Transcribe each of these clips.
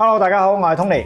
Hello， 大家好，我係 Tony。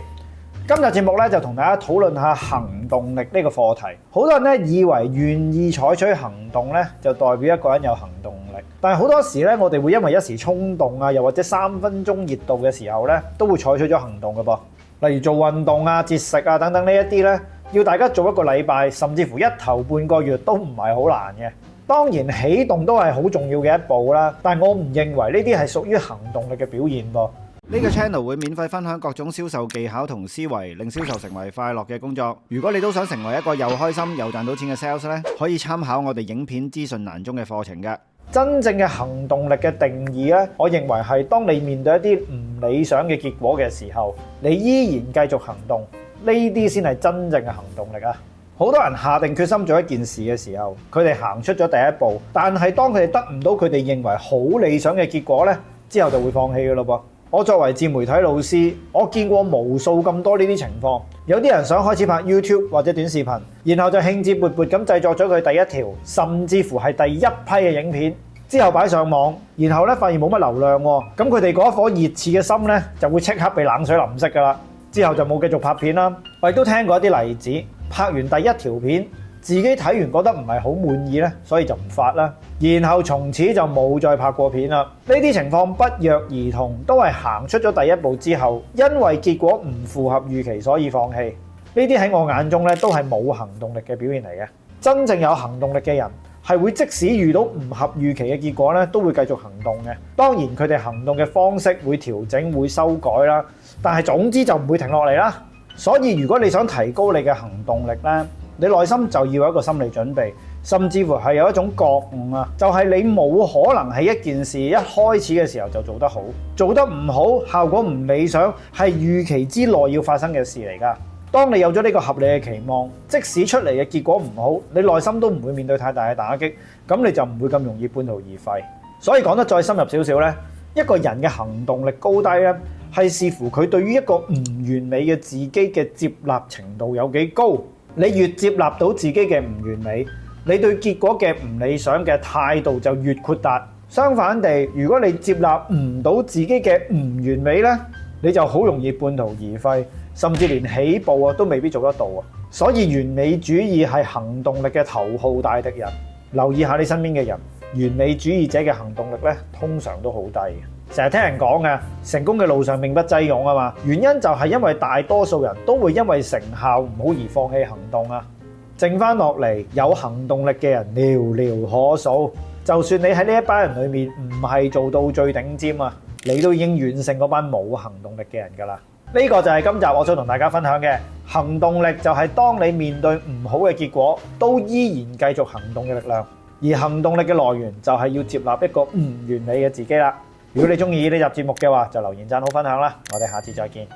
今日節目咧就同大家討論下行動力呢個課題。好多人咧以為願意採取行動咧就代表一個人有行動力，但係好多時咧我哋會因為一時衝動啊，又或者3分鐘熱度嘅時候咧，都會採取咗行動嘅噃。例如做運動啊、節食啊等等呢一啲咧，要大家做一個禮拜，甚至乎一頭半個月都唔係好難嘅。當然起動都係好重要嘅一步啦，但係我唔認為呢啲係屬於行動力嘅表現噃。呢個 channel 會免費分享各種銷售技巧同思維，令銷售成為快樂嘅工作。如果你都想成為一個又開心又賺到錢嘅 sales 咧，可以參考我哋影片資訊欄中嘅課程嘅。真正嘅行動力嘅定義咧，我認為係當你面對一啲唔理想嘅結果嘅時候，你依然繼續行動，呢啲先係真正嘅行動力啊！好多人下定決心做一件事嘅時候，佢哋行出咗第一步，但係當佢哋得唔到佢哋認為好理想嘅結果咧，之後就會放棄嘅咯噃。我作為自媒體老師，我見過無數咁多呢啲情況。有啲人想開始拍 YouTube 或者短視頻，然後就興致勃勃咁製作咗佢第一條，甚至乎係第一批嘅影片，之後擺上網，然後咧發現冇乜流量喎，咁佢哋嗰一顆熱熾嘅心咧就會即刻被冷水淋熄㗎啦。之後就冇繼續拍片啦。我亦都聽過一啲例子，拍完第一條片，自己睇完覺得唔係好滿意咧，所以就唔發啦。然後從此就冇再拍過片啦。呢啲情況不約而同，都係行出咗第一步之後，因為結果唔符合預期，所以放棄。呢啲喺我眼中咧，都係冇行動力嘅表現嚟嘅。真正有行動力嘅人，係會即使遇到唔合預期嘅結果咧，都會繼續行動嘅。當然佢哋行動嘅方式會調整、會修改啦，但係總之就唔會停落嚟啦。所以如果你想提高你嘅行動力咧，你內心就要有一個心理準備，甚至乎係有一種覺悟啊，就係你冇可能係一件事一開始嘅時候就做得好，做得唔好，效果唔理想，係預期之內要發生嘅事嚟㗎。當你有咗呢個合理嘅期望，即使出嚟嘅結果唔好，你內心都唔會面對太大嘅打擊，咁你就唔會咁容易半途而廢。所以講得再深入少少呢，一個人嘅行動力高低呢，係視乎佢對於一個唔完美嘅自己嘅接納程度有幾高。你越接納到自己嘅唔完美，你對結果嘅唔理想嘅態度就越豁達。相反地，如果你接納唔到自己嘅唔完美呢，你就好容易半途而廢，甚至連起步都未必做得到啊！所以完美主義係行動力嘅頭號大敵人。留意下你身邊嘅人，完美主義者嘅行動力咧，通常都好低。成日聽人講嘅成功嘅路上並不擠擁啊嘛，原因就係因為大多數人都會因為成效唔好而放棄行動啊。剩翻落嚟有行動力嘅人寥寥可數，就算你喺呢一班人裏面唔係做到最頂尖啊，你都已經遠勝嗰班冇行動力嘅人㗎啦。呢個就係今集我想同大家分享嘅行動力，就係當你面對唔好嘅結果，都依然繼續行動嘅力量。而行動力嘅來源就係要接納一個唔完美嘅自己啦。如果你中意呢集節目嘅話，就留言讚好分享啦。我哋下次再見。